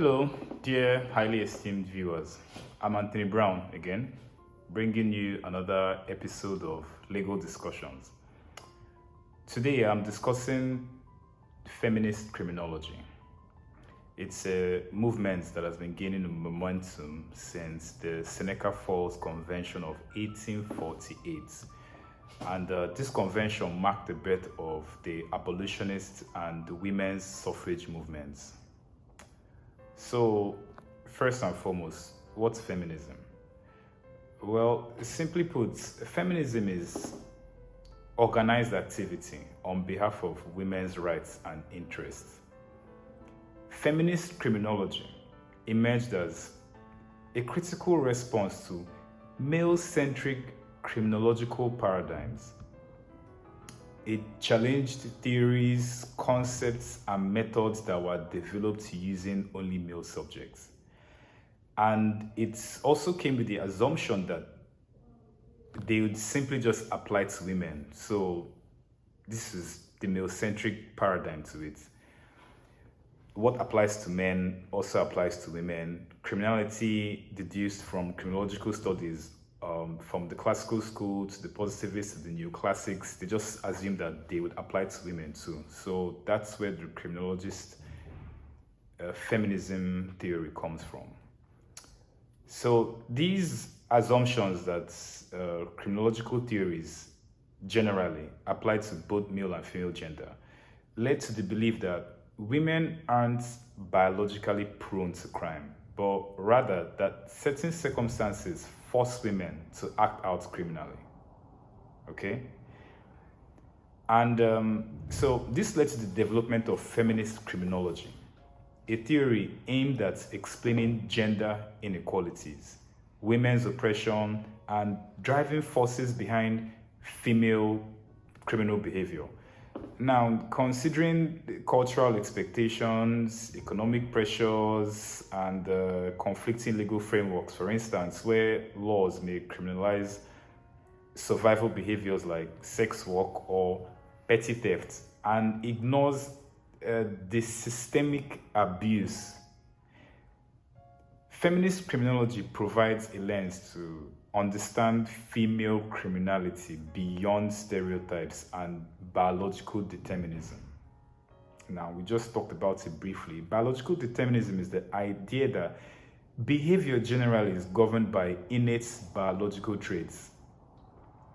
Hello, dear highly esteemed viewers. I'm Anthony Brown again, bringing you another episode of Legal Discussions. Today I'm discussing feminist criminology. It's a movement that has been gaining momentum since the Seneca Falls Convention of 1848. And this convention marked the birth of the abolitionist and the women's suffrage movements. So, first and foremost, what's feminism? Well, simply put, feminism is organized activity on behalf of women's rights and interests. Feminist criminology emerged as a critical response to male-centric criminological paradigms. It challenged theories, concepts, and methods that were developed using only male subjects. And it also came with the assumption that they would simply just apply to women. So this is the male-centric paradigm to it. What applies to men also applies to women. Criminality deduced from criminological studies, from the classical school to the positivists to the neoclassics, they just assume that they would apply to women too. So that's where the criminologist feminism theory comes from. So these assumptions that criminological theories generally apply to both male and female gender led to the belief that women aren't biologically prone to crime, but rather that certain circumstances force women to act out criminally. Okay? And so this led to the development of feminist criminology, a theory aimed at explaining gender inequalities, women's oppression, and driving forces behind female criminal behavior. Now, considering the cultural expectations, economic pressures, and conflicting legal frameworks, for instance, where laws may criminalize survival behaviors like sex work or petty theft and ignores the systemic abuse, feminist criminology provides a lens to understand female criminality beyond stereotypes and biological determinism. Now, we just talked about it briefly. Biological determinism is the idea that behavior generally is governed by innate biological traits,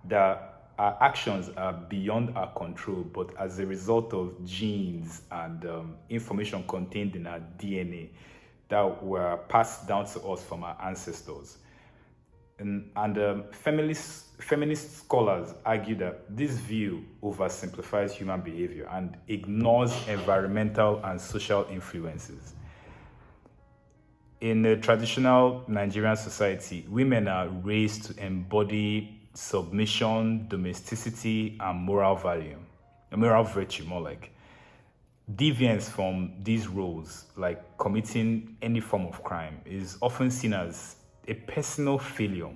that our actions are beyond our control, but as a result of genes and information contained in our DNA that were passed down to us from our ancestors. And feminist scholars argue that this view oversimplifies human behavior and ignores environmental and social influences. In a traditional Nigerian society, women are raised to embody submission, domesticity, and moral virtue, more like. Deviance from these roles, like committing any form of crime, is often seen as a personal failure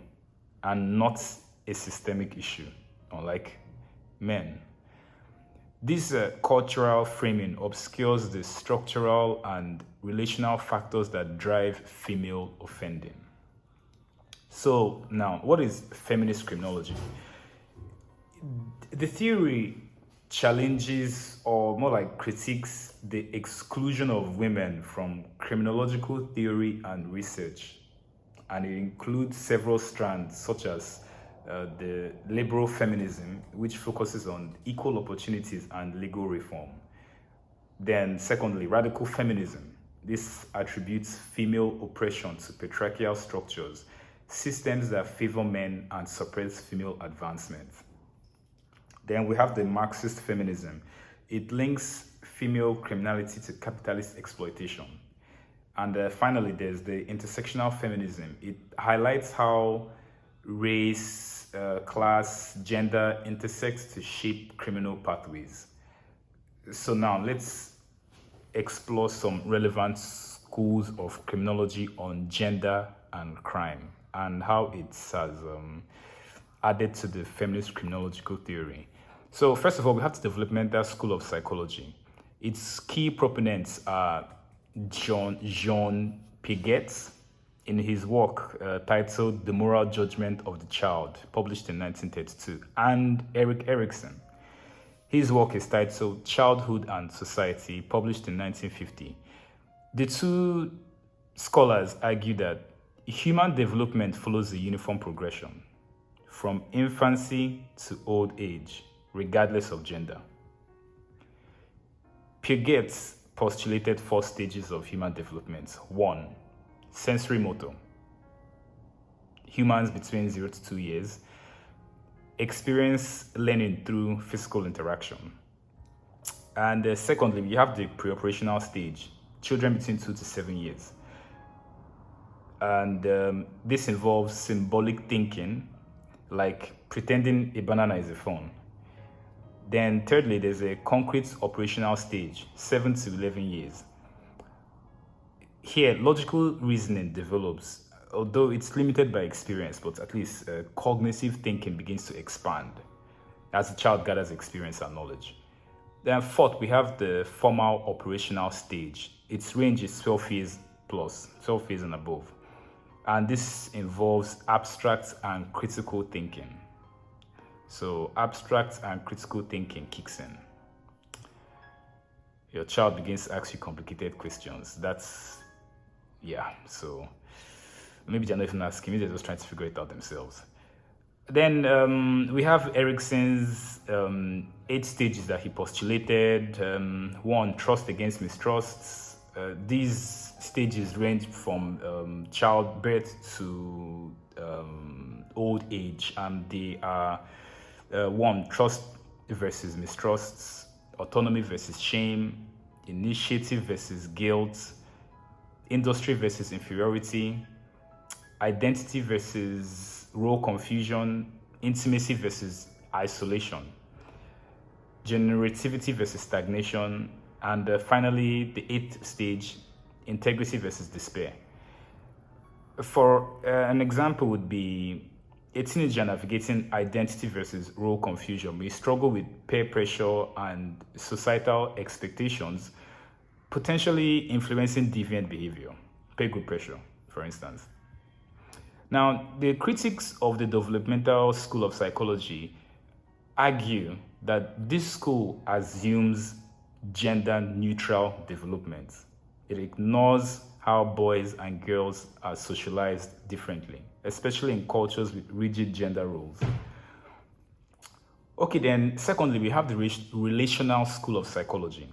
and not a systemic issue, unlike men. This cultural framing obscures the structural and relational factors that drive female offending. So now, what is feminist criminology? The theory challenges, or more like critiques, the exclusion of women from criminological theory and research. And it includes several strands, such as the liberal feminism, which focuses on equal opportunities and legal reform. Then, secondly, radical feminism. This attributes female oppression to patriarchal structures, systems that favor men and suppress female advancement. Then we have the Marxist feminism. It links female criminality to capitalist exploitation. And finally, there's the intersectional feminism. It highlights how race, class, gender intersect to shape criminal pathways. So now let's explore some relevant schools of criminology on gender and crime and how it has added to the feminist criminological theory. So first of all, we have the Developmental School of Psychology. Its key proponents are Jean Piaget in his work titled The Moral Judgment of the Child, published in 1932, and Erikson. His work is titled Childhood and Society, published in 1950. The two scholars argue that human development follows a uniform progression from infancy to old age, regardless of gender. Piaget postulated 4 stages of human development. 1, sensory motor. Humans between 0 to 2 years experience learning through physical interaction. And secondly, we have the pre-operational stage, children between 2 to 7 years. And this involves symbolic thinking, like pretending a banana is a phone. Then thirdly, there's a concrete operational stage, 7 to 11 years. Here, logical reasoning develops, although it's limited by experience, but at least cognitive thinking begins to expand as the child gathers experience and knowledge. Then fourth, we have the formal operational stage. Its range is 12 years plus, 12 years and above. And this involves abstract and critical thinking. So abstract and critical thinking kicks in. Your child begins to ask you complicated questions. So maybe they're not even asking, maybe they're just trying to figure it out themselves. Then we have Erikson's 8 stages that he postulated. 1, trust against mistrusts. These stages range from childbirth to old age, and they are 1, trust versus mistrusts, autonomy versus shame, initiative versus guilt, industry versus inferiority, identity versus role confusion, intimacy versus isolation, generativity versus stagnation, and finally, the 8th stage, integrity versus despair. For an example would be a teenager navigating identity versus role confusion may struggle with peer pressure and societal expectations, potentially influencing deviant behavior, peer group pressure, for instance. Now, the critics of the Developmental School of Psychology argue that this school assumes gender-neutral development. It ignores how boys and girls are socialized differently, especially in cultures with rigid gender roles. Okay, then secondly, we have the Relational School of Psychology.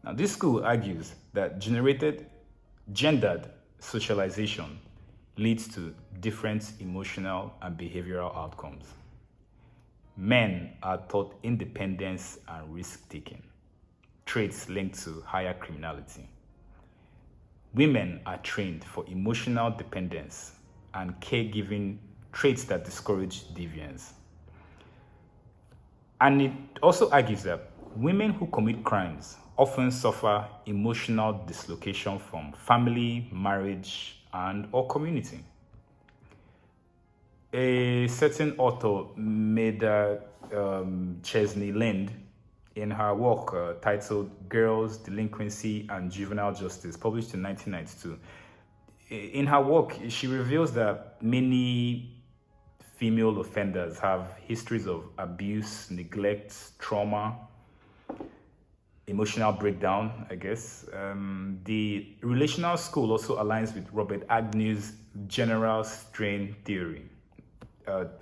Now, this school argues that gendered socialization leads to different emotional and behavioral outcomes. Men are taught independence and risk-taking, traits linked to higher criminality. Women are trained for emotional dependence and caregiving, traits that discourage deviance. And it also argues that women who commit crimes often suffer emotional dislocation from family, marriage, or community. A certain author, Meda Chesney-Lind, in her work titled Girls, Delinquency, and Juvenile Justice, published in 1992, in her work, she reveals that many female offenders have histories of abuse, neglect, trauma, emotional breakdown, I guess. The Relational School also aligns with Robert Agnew's general strain theory,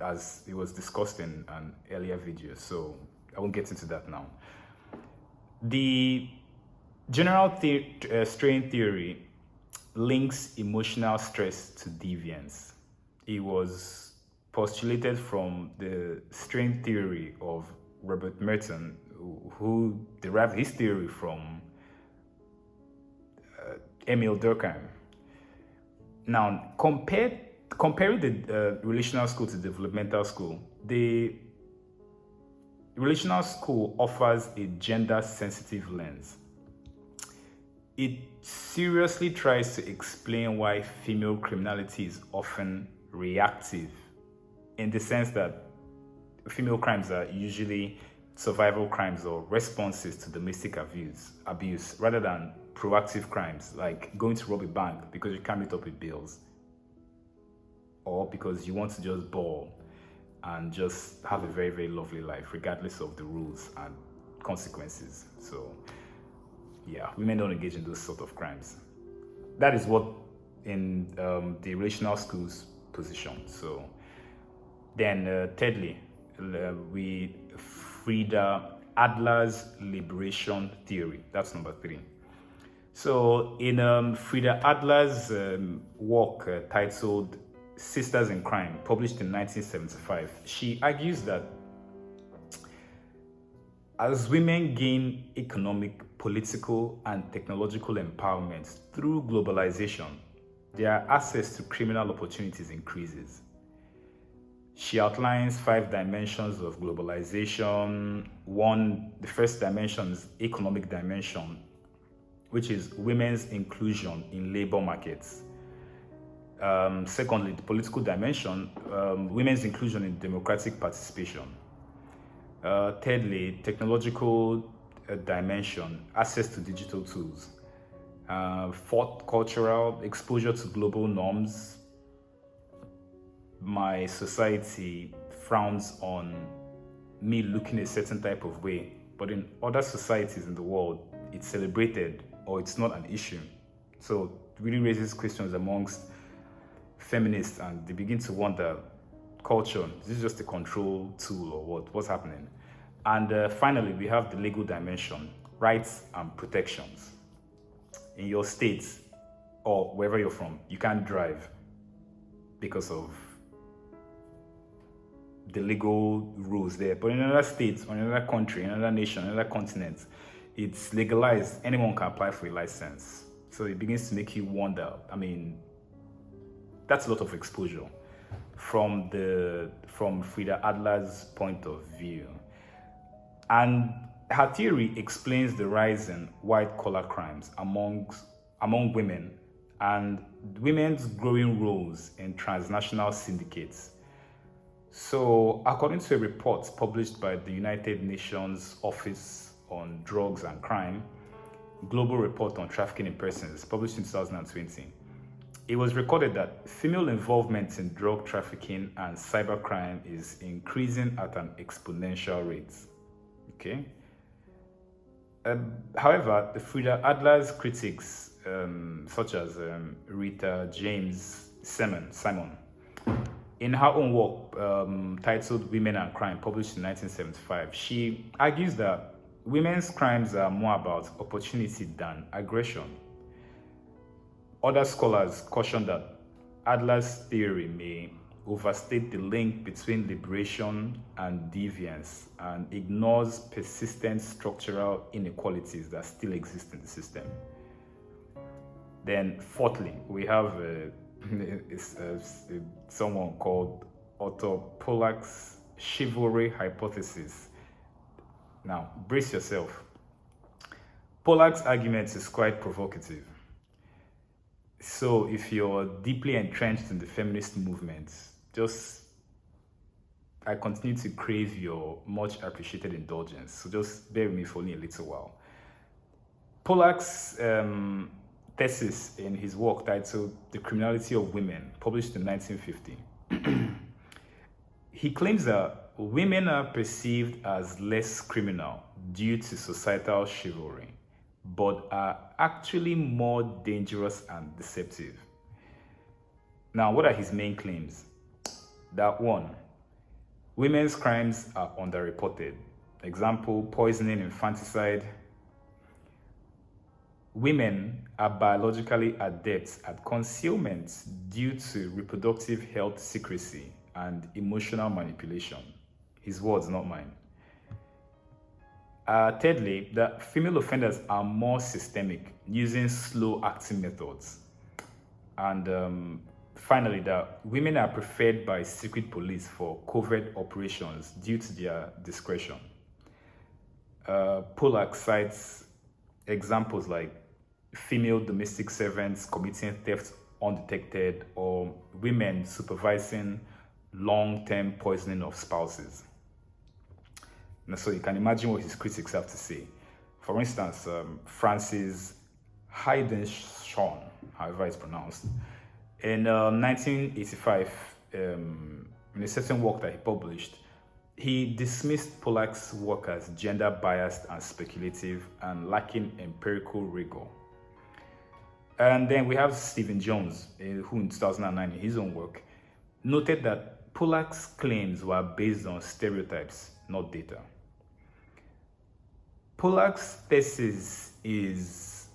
as it was discussed in an earlier video, so I won't get into that now. The general strain theory links emotional stress to deviance. It was postulated from the strain theory of Robert Merton, who derived his theory from Emil Durkheim. Now, comparing the Relational School to the Developmental School, the Relational School offers a gender-sensitive lens. It seriously tries to explain why female criminality is often reactive, in the sense that female crimes are usually survival crimes or responses to domestic abuse rather than proactive crimes like going to rob a bank because you can't meet up with bills or because you want to just ball and just have a very, very lovely life regardless of the rules and consequences. So yeah, women don't engage in those sort of crimes. That is what in the Relational School's position. So then thirdly, we Freda, Adler's liberation theory. That's number 3. So in Freda Adler's work titled Sisters in Crime, published in 1975, she argues that as women gain economic, political, and technological empowerment through globalization, their access to criminal opportunities increases. She outlines 5 dimensions of globalization. The first dimension is economic dimension, which is women's inclusion in labor markets. Secondly, the political dimension, women's inclusion in democratic participation. Thirdly, technological dimension, access to digital tools. Fourth, cultural, exposure to global norms. My society frowns on me looking a certain type of way, but in other societies in the world, it's celebrated or it's not an issue. So it really raises questions amongst feminists, and they begin to wonder, culture, is this just a control tool or what? What's happening? And finally, we have the legal dimension, rights and protections. In your state or wherever you're from, you can't drive because of the legal rules there. But in another state, or in another country, in another nation, another continent, it's legalized. Anyone can apply for a license. So it begins to make you wonder. I mean, that's a lot of exposure from Freda Adler's point of view. And her theory explains the rise in white-collar crimes among women and women's growing roles in transnational syndicates. So, according to a report published by the United Nations Office on Drugs and Crime, Global Report on Trafficking in Persons, published in 2020, it was recorded that female involvement in drug trafficking and cybercrime is increasing at an exponential rate. Okay. However, the Freda Adler's critics, such as Rita James Simon, in her own work titled Women and Crime, published in 1975, she argues that women's crimes are more about opportunity than aggression. Other scholars caution that Adler's theory may overstate the link between liberation and deviance and ignores persistent structural inequalities that still exist in the system. Then, fourthly, we have someone called Otto Pollak's Chivalry hypothesis. Now, brace yourself. Pollak's argument is quite provocative. So, if you're deeply entrenched in the feminist movement, I continue to crave your much appreciated indulgence. So just bear with me for only a little while. Pollak's thesis in his work titled The Criminality of Women, published in 1950, he claims that women are perceived as less criminal due to societal chivalry, but are actually more dangerous and deceptive. Now, what are his main claims? That 1, women's crimes are underreported. Example, poisoning, infanticide. Women are biologically adept at concealment due to reproductive health secrecy and emotional manipulation. His words, not mine. Thirdly, that female offenders are more systemic, using slow-acting methods. And finally, that women are preferred by secret police for covert operations due to their discretion. Pollak cites examples like female domestic servants committing theft undetected, or women supervising long-term poisoning of spouses. And so you can imagine what his critics have to say. For instance, Francis Haydn-Schon, however it's pronounced, in 1985, in a certain work that he published, he dismissed Pollak's work as gender biased and speculative and lacking empirical rigor. And then we have Stephen Jones, who in 2009, in his own work, noted that Pollak's claims were based on stereotypes, not data. Pollak's thesis is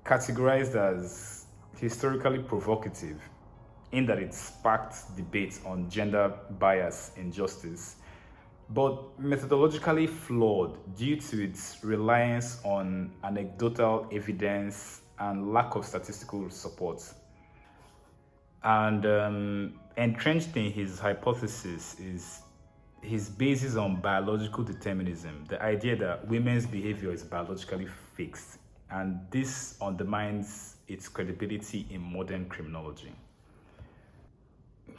categorized as historically provocative in that it sparked debate on gender bias in justice, but methodologically flawed due to its reliance on anecdotal evidence and lack of statistical support. And entrenched in his hypothesis is his basis on biological determinism, the idea that women's behavior is biologically fixed, and this undermines its credibility in modern criminology.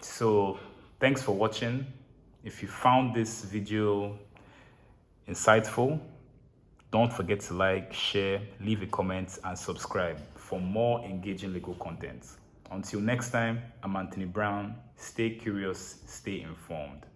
So, thanks for watching. If you found this video insightful, don't forget to like, share, leave a comment, and subscribe for more engaging legal content. Until next time, I'm Anthony Brown. Stay curious, stay informed.